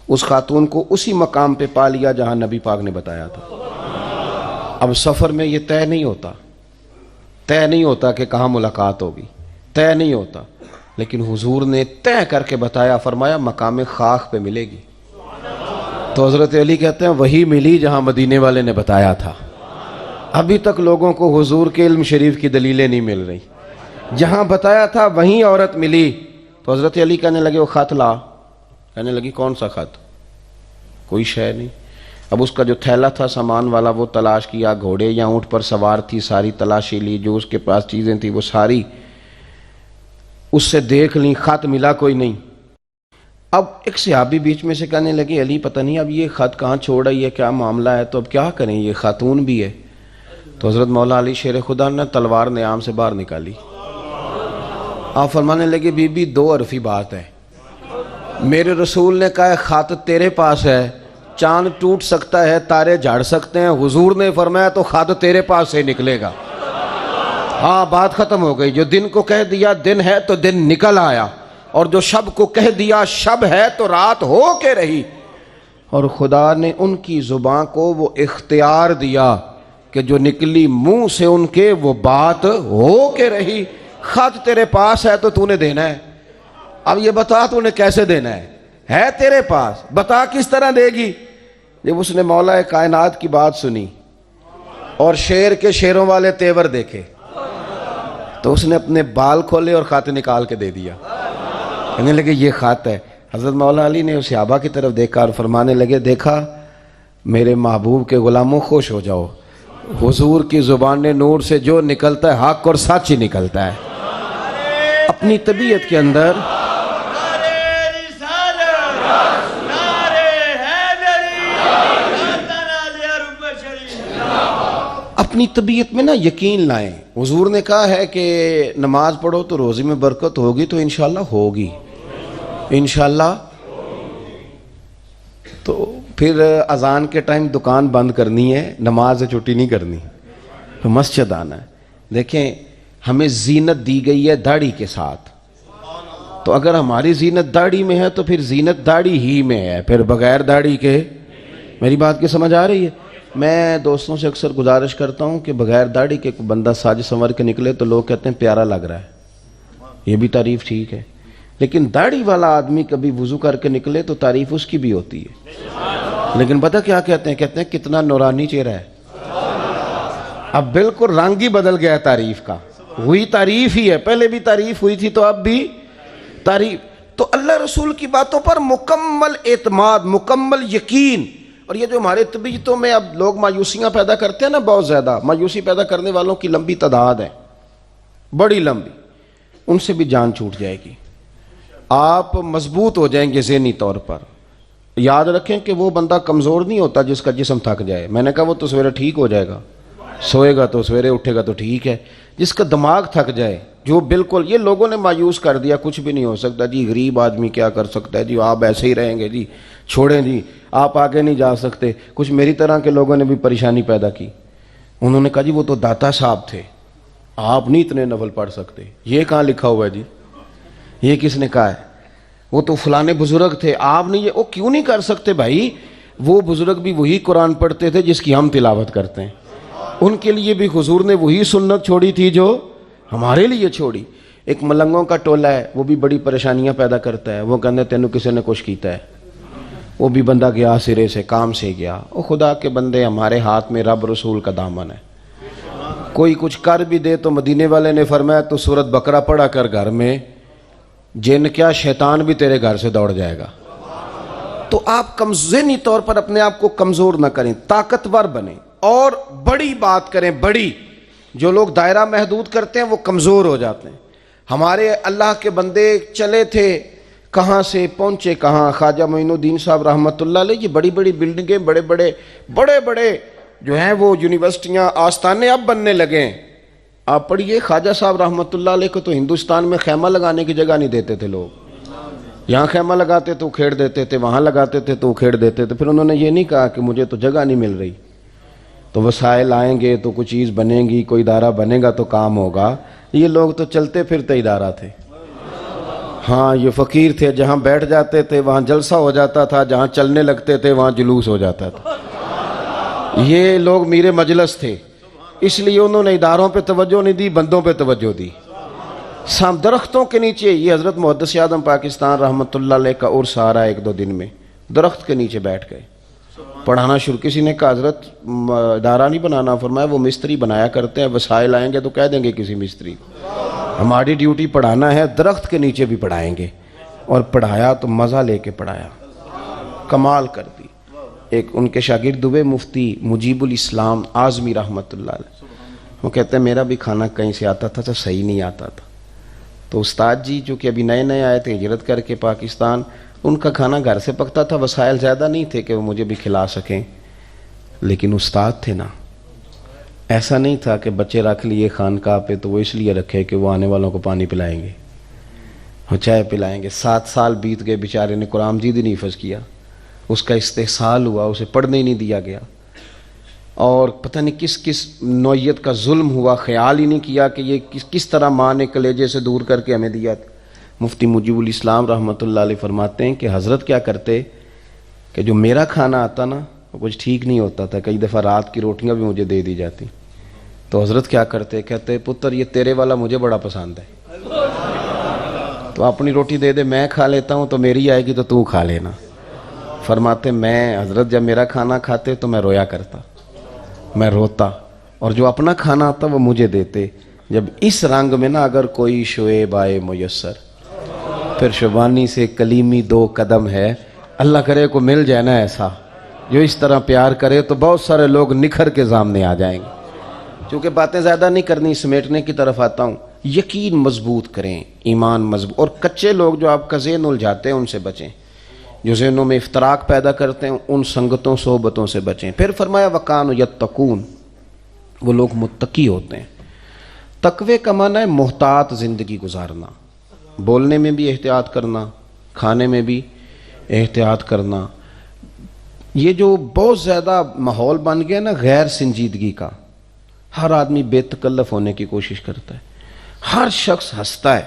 اس خاتون کو اسی مقام پہ پا لیا جہاں نبی پاک نے بتایا تھا. اب سفر میں یہ طے نہیں ہوتا کہ کہاں ملاقات ہوگی، طے نہیں ہوتا، لیکن حضور نے طے کر کے بتایا. فرمایا مقام خاک پہ ملے گی. تو حضرت علی کہتے ہیں وہی ملی جہاں مدینے والے نے بتایا تھا. ابھی تک لوگوں کو حضور کے علم شریف کی دلیلیں نہیں مل رہی. جہاں بتایا تھا وہیں عورت ملی. تو حضرت علی کہنے لگے وہ خط لا. کہنے لگی کون سا خط؟ کوئی شے نہیں. اب اس کا جو تھیلا تھا سامان والا وہ تلاش کیا، گھوڑے یا اونٹ پر سوار تھی ساری تلاشی لی، جو اس کے پاس چیزیں تھیں وہ ساری اس سے دیکھ لیں، خط ملا کوئی نہیں. اب ایک صحابی بیچ میں سے کہنے لگے علی پتہ نہیں اب یہ خط کہاں چھوڑ رہی ہے، کیا معاملہ ہے، تو اب کیا کریں، یہ خاتون بھی ہے. تو حضرت مولا علی شیر خدا نے تلوار نیام سے باہر نکالی. آپ فرمانے لگے بی بی 2 حرفی بات ہے، میرے رسول نے کہا خط تیرے پاس ہے، چاند ٹوٹ سکتا ہے، تارے جھاڑ سکتے ہیں، حضور نے فرمایا تو خط تیرے پاس سے نکلے گا۔ ہاں بات ختم ہو گئی۔ جو دن کو کہہ دیا دن ہے تو دن نکل آیا، اور جو شب کو کہہ دیا شب ہے تو رات ہو کے رہی۔ اور خدا نے ان کی زبان کو وہ اختیار دیا کہ جو نکلی منہ سے ان کے وہ بات ہو کے رہی۔ خط تیرے پاس ہے تو نے دینا ہے، اب یہ بتا تو نے کیسے دینا ہے تیرے پاس، بتا کس طرح دے گی۔ جب اس نے مولا کائنات کی بات سنی اور شیر کے شیروں والے تیور دیکھے تو اس نے اپنے بال کھولے اور خط نکال کے دے دیا، کہنے لگے یہ خط ہے۔ حضرت مولا علی نے اس صحابہ کی طرف دیکھا اور فرمانے لگے دیکھا میرے محبوب کے غلاموں خوش ہو جاؤ، حضور کی زبان نور سے جو نکلتا ہے حق اور سچ ہی نکلتا ہے۔ اپنی طبیعت کے اندر اپنی طبیعت میں نا یقین لائیں۔ حضور نے کہا ہے کہ نماز پڑھو تو روزی میں برکت ہوگی، تو انشاءاللہ ہوگی، انشاءاللہ۔ تو پھر اذان کے ٹائم دکان بند کرنی ہے، نماز سے چھٹی نہیں کرنی، تو مسجد آنا ہے۔ دیکھیں ہمیں زینت دی گئی ہے داڑھی کے ساتھ، تو اگر ہماری زینت داڑھی میں ہے تو پھر زینت داڑھی ہی میں ہے، پھر بغیر داڑھی کے۔ میری بات کی سمجھ آ رہی ہے؟ میں دوستوں سے اکثر گزارش کرتا ہوں کہ بغیر داڑھی کے کوئی بندہ ساج سنور کے نکلے تو لوگ کہتے ہیں پیارا لگ رہا ہے، یہ بھی تعریف ٹھیک ہے، لیکن داڑھی والا آدمی کبھی وضو کر کے نکلے تو تعریف اس کی بھی ہوتی ہے، لیکن پتہ کیا کہتے ہیں کتنا نورانی چہرہ ہے۔ اب بالکل رنگ ہی بدل گیا ہے تعریف کا، ہوئی تعریف ہی ہے، پہلے بھی تعریف ہوئی تھی تو اب بھی تعریف۔ تو اللہ رسول کی باتوں پر مکمل اعتماد، مکمل یقین۔ اور یہ جو ہمارے طبیعتوں میں اب لوگ مایوسیاں پیدا کرتے ہیں نا، بہت زیادہ مایوسی پیدا کرنے والوں کی لمبی تعداد ہے، بڑی لمبی، ان سے بھی جان چھوٹ جائے گی، آپ مضبوط ہو جائیں گے ذہنی طور پر۔ یاد رکھیں کہ وہ بندہ کمزور نہیں ہوتا جس کا جسم تھک جائے، میں نے کہا وہ تو سویرے ٹھیک ہو جائے گا، سوئے گا تو سویرے اٹھے گا تو ٹھیک ہے۔ جس کا دماغ تھک جائے، جو بالکل یہ لوگوں نے مایوس کر دیا، کچھ بھی نہیں ہو سکتا جی، غریب آدمی کیا کر سکتا ہے جی، آپ ایسے ہی رہیں گے جی، چھوڑیں جی، آپ آگے نہیں جا سکتے۔ کچھ میری طرح کے لوگوں نے بھی پریشانی پیدا کی، انہوں نے کہا جی وہ تو داتا صاحب تھے، آپ نہیں اتنے نفل پڑھ سکتے۔ یہ کہاں لکھا ہوا ہے جی؟ یہ کس نے کہا ہے؟ وہ تو فلانے بزرگ تھے، آپ نہیں، وہ کیوں نہیں کر سکتے بھائی؟ وہ بزرگ بھی وہی قرآن پڑھتے تھے جس کی ہم تلاوت کرتے ہیں، ان کے لیے بھی حضور نے وہی سنت چھوڑی تھی جو ہمارے لیے چھوڑی۔ ایک ملنگوں کا ٹولہ ہے، وہ بھی بڑی پریشانیاں پیدا کرتا ہے، وہ کہتے تینوں کسی نے کچھ کیتا ہے، وہ بھی بندہ گیا سرے سے، کام سے گیا۔ او خدا کے بندے، ہمارے ہاتھ میں رب رسول کا دامن ہے، کوئی کچھ کر بھی دے تو مدینے والے نے فرمایا تو سورت بقرہ پڑھا کر گھر میں، جن کیا شیطان بھی تیرے گھر سے دوڑ جائے گا۔ تو آپ ذہنی طور پر اپنے آپ کو کمزور نہ کریں، طاقتور بنیں اور بڑی بات کریں، بڑی۔ جو لوگ دائرہ محدود کرتے ہیں وہ کمزور ہو جاتے ہیں۔ ہمارے اللہ کے بندے چلے تھے، کہاں سے پہنچے کہاں۔ خواجہ معین الدین صاحب رحمۃ اللہ علیہ، یہ بڑی بڑی بلڈنگیں، بڑے بڑے جو ہیں وہ یونیورسٹیاں، آستانے اب بننے لگے ہیں۔ آپ پڑھیے خواجہ صاحب رحمۃ اللہ علیہ کو تو ہندوستان میں خیمہ لگانے کی جگہ نہیں دیتے تھے لوگ، یہاں خیمہ لگاتے تو کھیڑ دیتے تھے، وہاں لگاتے تھے تو کھیڑ دیتے تھے۔ پھر انہوں نے یہ نہیں کہا کہ مجھے تو جگہ نہیں مل رہی، تو وسائل آئیں گے تو کوئی چیز بنے گی، کوئی ادارہ بنے گا تو کام ہوگا۔ یہ لوگ تو چلتے پھرتے ادارہ تھے، ہاں یہ فقیر تھے، جہاں بیٹھ جاتے تھے وہاں جلسہ ہو جاتا تھا، جہاں چلنے لگتے تھے وہاں جلوس ہو جاتا تھا۔ یہ لوگ میرے مجلس تھے، اس لیے انہوں نے اداروں پہ توجہ نہیں دی، بندوں پہ توجہ دی۔ درختوں کے نیچے، یہ حضرت محدث اعظم پاکستان رحمۃ اللہ علیہ کا عرس آ رہا ہے 1-2 دن میں، درخت کے نیچے بیٹھ گئے پڑھانا شروع۔ کسی نے کہا حضرت ادارہ نہیں بنانا، فرمایا وہ مستری بنایا کرتے ہیں، وسائل آئیں گے تو کہہ دیں گے کسی مستری، ہماری ڈیوٹی پڑھانا ہے، درخت کے نیچے بھی پڑھائیں گے۔ اور پڑھایا تو مزہ لے کے پڑھایا، کمال کر دی۔ ایک ان کے شاگرد ہوئے مفتی مجیب الاسلام اعظمی رحمۃ اللہ علیہ، وہ کہتے ہیں میرا بھی کھانا کہیں سے آتا تھا تو صحیح نہیں آتا تھا، تو استاد جی جو کہ ابھی نئے آئے تھے ہجرت کر کے پاکستان، ان کا کھانا گھر سے پکتا تھا، وسائل زیادہ نہیں تھے کہ وہ مجھے بھی کھلا سکیں، لیکن استاد تھے نا، ایسا نہیں تھا کہ بچے رکھ لیے خانقاہ پہ تو وہ اس لیے رکھے کہ وہ آنے والوں کو پانی پلائیں گے، وہ چائے پلائیں گے. 7 سال بیت گئے, بیچارے نے قرآن مجید نہیں حفظ کیا, اس کا استحصال ہوا, اسے پڑھنے ہی نہیں دیا گیا, اور پتہ نہیں کس کس نوعیت کا ظلم ہوا, خیال ہی نہیں کیا کہ یہ کس طرح ماں نے کلیجے سے دور کر کے ہمیں دیا. مفتی مجیب الاسلام رحمۃ اللہ علیہ فرماتے ہیں کہ حضرت کیا کرتے کہ جو میرا کھانا آتا نا وہ کچھ ٹھیک نہیں ہوتا تھا, کئی دفعہ رات کی روٹیاں بھی مجھے دے دی جاتی, تو حضرت کیا کرتے, کہتے پتر یہ تیرے والا مجھے بڑا پسند ہے, تو اپنی روٹی دے دے, میں کھا لیتا ہوں, تو میری آئے گی تو تو کھا لینا. فرماتے میں حضرت جب میرا کھانا کھاتے تو میں رویا کرتا, میں روتا, اور جو اپنا کھانا آتا وہ مجھے دیتے. جب اس رنگ میں نا اگر کوئی شعیب آئے میسر, پھر شبانی سے کلیمی 2 قدم ہے, اللہ کرے کو مل جائے نا ایسا جو اس طرح پیار کرے, تو بہت سارے لوگ نکھر کے سامنے آ جائیں گے. چونکہ باتیں زیادہ نہیں کرنی, سمیٹنے کی طرف آتا ہوں. یقین مضبوط کریں, ایمان مضبوط, اور کچے لوگ جو آپ کا ذہن الجھاتے ہیں ان سے بچیں, جو ذہنوں میں افتراق پیدا کرتے ہیں ان سنگتوں صحبتوں سے بچیں. پھر فرمایا وَقَانُوا يَتَّقُونَ, وہ لوگ متقی ہوتے ہیں. تقوی کا معنی ہے محتاط زندگی گزارنا, بولنے میں بھی احتیاط کرنا, کھانے میں بھی احتیاط کرنا. یہ جو بہت زیادہ ماحول بن گیا نا غیر سنجیدگی کا, ہر آدمی بے تکلف ہونے کی کوشش کرتا ہے, ہر شخص ہنستا ہے,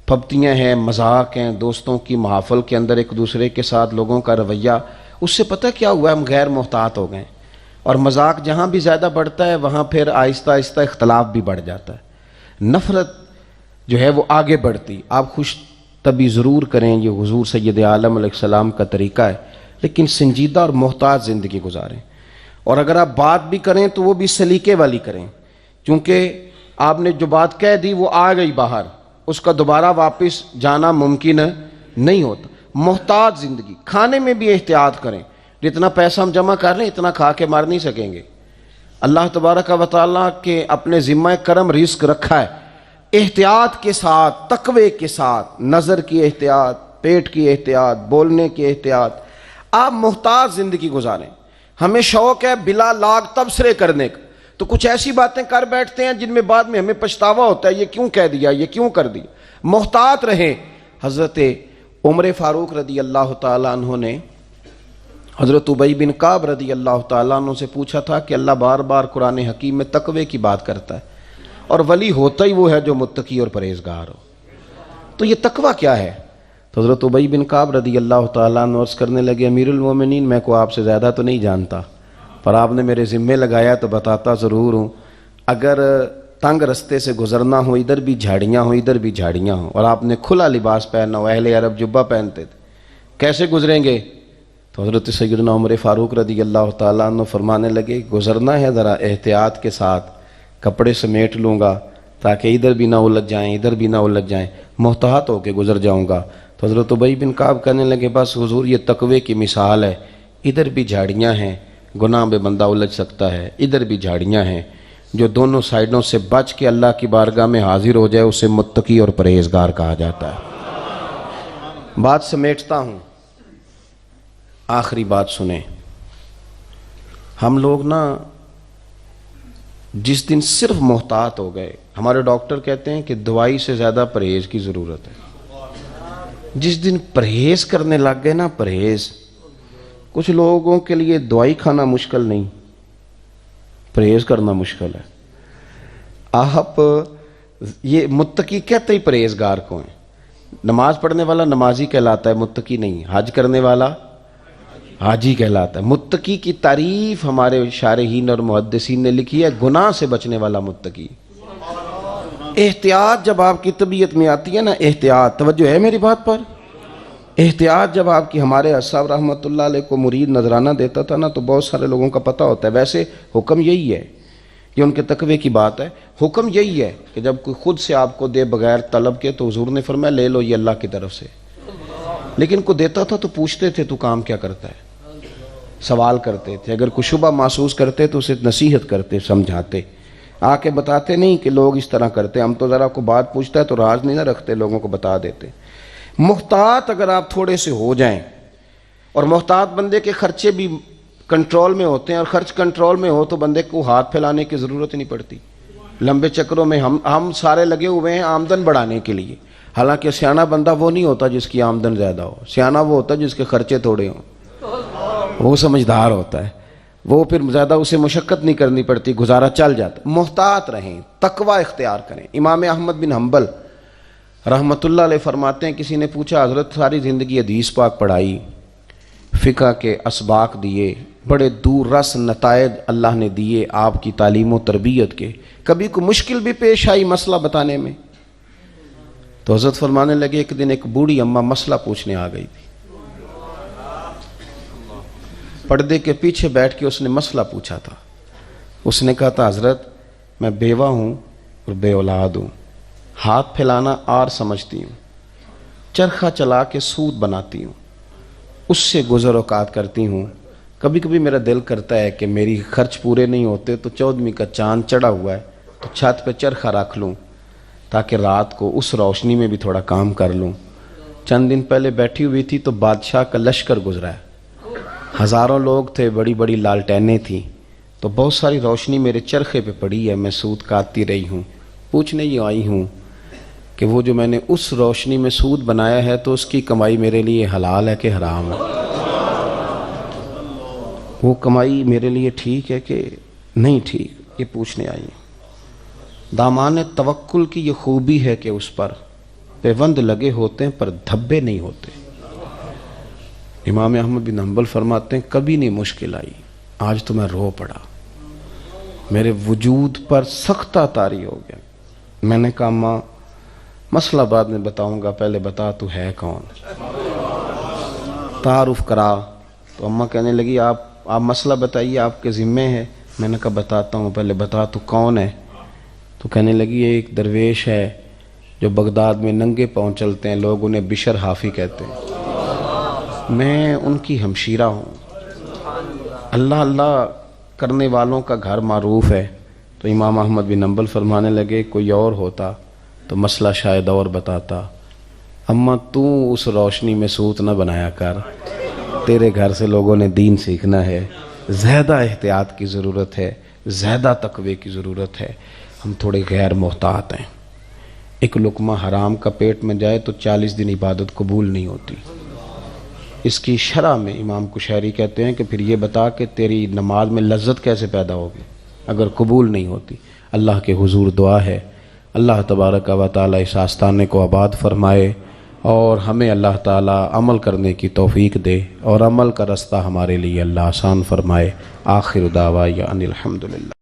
پھبتیاں ہیں, مذاق ہیں, دوستوں کی محافل کے اندر ایک دوسرے کے ساتھ لوگوں کا رویہ, اس سے پتہ کیا ہوا, ہم غیر محتاط ہو گئے. اور مذاق جہاں بھی زیادہ بڑھتا ہے وہاں پھر آہستہ آہستہ اختلاف بھی بڑھ جاتا ہے, نفرت جو ہے وہ آگے بڑھتی. آپ خوش طبی ضرور کریں, یہ حضور سید عالم علیہ السلام کا طریقہ ہے, لیکن سنجیدہ اور محتاط زندگی گزاریں. اور اگر آپ بات بھی کریں تو وہ بھی سلیقے والی کریں, کیونکہ آپ نے جو بات کہہ دی وہ آ گئی باہر, اس کا دوبارہ واپس جانا ممکن نہیں ہوتا. محتاط زندگی. کھانے میں بھی احتیاط کریں, جتنا پیسہ ہم جمع کر رہے ہیں اتنا کھا کے مار نہیں سکیں گے. اللہ تبارک و تعالیٰ کے اپنے ذمہ کرم رزق رکھا ہے, احتیاط کے ساتھ, تقوی کے ساتھ, نظر کی احتیاط, پیٹ کی احتیاط, بولنے کی احتیاط, آپ محتاط زندگی گزاریں. ہمیں شوق ہے بلا لاگ تبصرے کرنے کا, تو کچھ ایسی باتیں کر بیٹھتے ہیں جن میں بعد میں ہمیں پچھتاوا ہوتا ہے, یہ کیوں کہہ دیا, یہ کیوں کر دیا. محتاط رہیں. حضرت عمر فاروق رضی اللہ تعالیٰ عنہ نے حضرت ابی بن کعب رضی اللہ تعالیٰ عنہ سے پوچھا تھا کہ اللہ بار بار قرآن حکیم میں تقوی کی بات کرتا ہے, اور ولی ہوتا ہی وہ ہے جو متقی اور پرہیزگار ہو, تو یہ تقوی کیا ہے؟ تو حضرت ابی بن کعب رضی اللہ تعالیٰ عنہ عرض کرنے لگے, امیر المومنین میں کو آپ سے زیادہ تو نہیں جانتا, پر آپ نے میرے ذمے لگایا تو بتاتا ضرور ہوں. اگر تنگ رستے سے گزرنا ہو, ادھر بھی جھاڑیاں ہوں ادھر بھی جھاڑیاں ہوں, اور آپ نے کھلا لباس پہننا ہو, اہل عرب جبہ پہنتے تھے, کیسے گزریں گے؟ تو حضرت سیدنا عمر فاروق رضی اللہ تعالیٰ عنہ فرمانے لگے, گزرنا ہے ذرا احتیاط کے ساتھ, کپڑے سمیٹ لوں گا تاکہ ادھر بھی نہ الجھ جائیں ادھر بھی نہ الجھ جائیں, محتاط ہو کے گزر جاؤں گا. تو حضرت ابی بن کعب کہنے لگے, بس حضور یہ تقوی کی مثال ہے, ادھر بھی جھاڑیاں ہیں, گناہ میں بندہ الجھ سکتا ہے, ادھر بھی جھاڑیاں ہیں, جو دونوں سائڈوں سے بچ کے اللہ کی بارگاہ میں حاضر ہو جائے اسے متقی اور پرہیزگار کہا جاتا ہے. بات سمیٹتا ہوں, آخری بات سنیں. ہم لوگ نا جس دن صرف محتاط ہو گئے, ہمارے ڈاکٹر کہتے ہیں کہ دوائی سے زیادہ پرہیز کی ضرورت ہے. جس دن پرہیز کرنے لگ گئے نا, پرہیز, کچھ لوگوں کے لیے دوائی کھانا مشکل نہیں, پرہیز کرنا مشکل ہے. آپ یہ متقی کہتے ہی پرہیزگار کو ہیں. نماز پڑھنے والا نمازی کہلاتا ہے, متقی نہیں. حج کرنے والا حاجی کہلاتا ہے. متقی کی تعریف ہمارے شارحین اور محدثین نے لکھی ہے, گناہ سے بچنے والا متقی. احتیاط جب آپ کی طبیعت میں آتی ہے نا, احتیاط, توجہ ہے میری بات پر, احتیاط جب آپ کی, ہمارے صاحب رحمۃ اللہ علیہ کو مرید نذرانہ دیتا تھا نا, تو بہت سارے لوگوں کا پتہ ہوتا ہے. ویسے حکم یہی ہے, یہ ان کے تقوی کی بات ہے, حکم یہی ہے کہ جب کوئی خود سے آپ کو دے بغیر طلب کے, تو حضور نے فرمایا لے لو, یہ اللہ کی طرف سے. لیکن کو دیتا تھا تو پوچھتے تھے تو کام کیا کرتا ہے, سوال کرتے تھے. اگر کوئی شبہ محسوس کرتے تو اسے نصیحت کرتے, سمجھاتے, آ کے بتاتے نہیں کہ لوگ اس طرح کرتے. ہم تو ذرا کو بات پوچھتا ہے تو راز نہیں نہ رکھتے, لوگوں کو بتا دیتے. محتاط اگر آپ تھوڑے سے ہو جائیں, اور محتاط بندے کے خرچے بھی کنٹرول میں ہوتے ہیں, اور خرچ کنٹرول میں ہو تو بندے کو ہاتھ پھیلانے کی ضرورت نہیں پڑتی. لمبے چکروں میں ہم سارے لگے ہوئے ہیں آمدن بڑھانے کے لیے, حالانکہ سیانا بندہ وہ نہیں ہوتا جس کی آمدن زیادہ ہو، سیانا وہ ہوتا جس کے خرچے تھوڑے ہوں، وہ سمجھدار ہوتا ہے، وہ پھر زیادہ اسے مشقت نہیں کرنی پڑتی، گزارا چل جاتا۔ محتاط رہیں، تقوی اختیار کریں۔ امام احمد بن حنبل رحمۃ اللہ علیہ فرماتے ہیں کسی نے پوچھا حضرت ساری زندگی حدیث پاک پڑھائی، فقہ کے اسباق دیے، بڑے دور رس نتائج اللہ نے دیے آپ کی تعلیم و تربیت کے، کبھی کوئی مشکل بھی پیش آئی مسئلہ بتانے میں؟ تو حضرت فرمانے لگے ایک دن ایک بوڑھی اماں مسئلہ پوچھنے آ گئی تھی، پردے کے پیچھے بیٹھ کے اس نے مسئلہ پوچھا تھا۔ اس نے کہا تھا حضرت میں بیوہ ہوں اور بے اولاد ہوں، ہاتھ پھیلانا آر سمجھتی ہوں، چرخہ چلا کے سود بناتی ہوں، اس سے گزر اوقات کرتی ہوں، کبھی کبھی میرا دل کرتا ہے کہ میری خرچ پورے نہیں ہوتے تو 14ویں کا چاند چڑھا ہوا ہے تو چھت پہ چرخہ رکھ لوں تاکہ رات کو اس روشنی میں بھی تھوڑا کام کر لوں۔ چند دن پہلے بیٹھی ہوئی تھی تو بادشاہ کا لشکر گزرا ہے، ہزاروں لوگ تھے، بڑی بڑی لالٹینیں تھیں، تو بہت ساری روشنی میرے چرخے پہ پڑی ہے، میں سود کاٹتی رہی ہوں۔ پوچھنے یہ آئی ہوں کہ وہ جو میں نے اس روشنی میں سود بنایا ہے تو اس کی کمائی میرے لیے حلال ہے کہ حرام ہے؟ وہ کمائی میرے لیے ٹھیک ہے کہ نہیں ٹھیک، یہ پوچھنے آئی ہیں۔ دامان توکل کی یہ خوبی ہے کہ اس پر پیوند لگے ہوتے ہیں پر دھبے نہیں ہوتے۔ امام احمد بن حنبل فرماتے ہیں کبھی نہیں مشکل آئی، آج تو میں رو پڑا، میرے وجود پر سختہ طاری ہو گیا۔ میں نے کہا ماں مسئلہ بعد میں بتاؤں گا، پہلے بتا تو ہے کون، تعارف کرا۔ تو اماں کہنے لگی آپ مسئلہ بتائیے، آپ کے ذمے ہے۔ میں نے کہا بتاتا ہوں، پہلے بتا تو کون ہے؟ تو کہنے لگی یہ ایک درویش ہے جو بغداد میں ننگے پاؤں چلتے ہیں، لوگ انہیں بشر حافی کہتے ہیں، میں ان کی ہمشیرہ ہوں، اللہ اللہ کرنے والوں کا گھر معروف ہے۔ تو امام احمد بن حنبل فرمانے لگے کوئی اور ہوتا تو مسئلہ شاید اور بتاتا، اماں تو اس روشنی میں سوت نہ بنایا کر، تیرے گھر سے لوگوں نے دین سیکھنا ہے، زیادہ احتیاط کی ضرورت ہے، زیادہ تقوی کی ضرورت ہے، ہم تھوڑے غیر محتاط ہیں۔ ایک لقمہ حرام کا پیٹ میں جائے تو 40 دن عبادت قبول نہیں ہوتی۔ اس کی شرح میں امام کشیری کہتے ہیں کہ پھر یہ بتا کہ تیری نماز میں لذت کیسے پیدا ہوگی اگر قبول نہیں ہوتی۔ اللہ کے حضور دعا ہے اللہ تبارک و تعالی اس آستانے کو آباد فرمائے اور ہمیں اللہ تعالی عمل کرنے کی توفیق دے اور عمل کا رستہ ہمارے لیے اللہ آسان فرمائے۔ آخر دعوانا ان الحمدللہ۔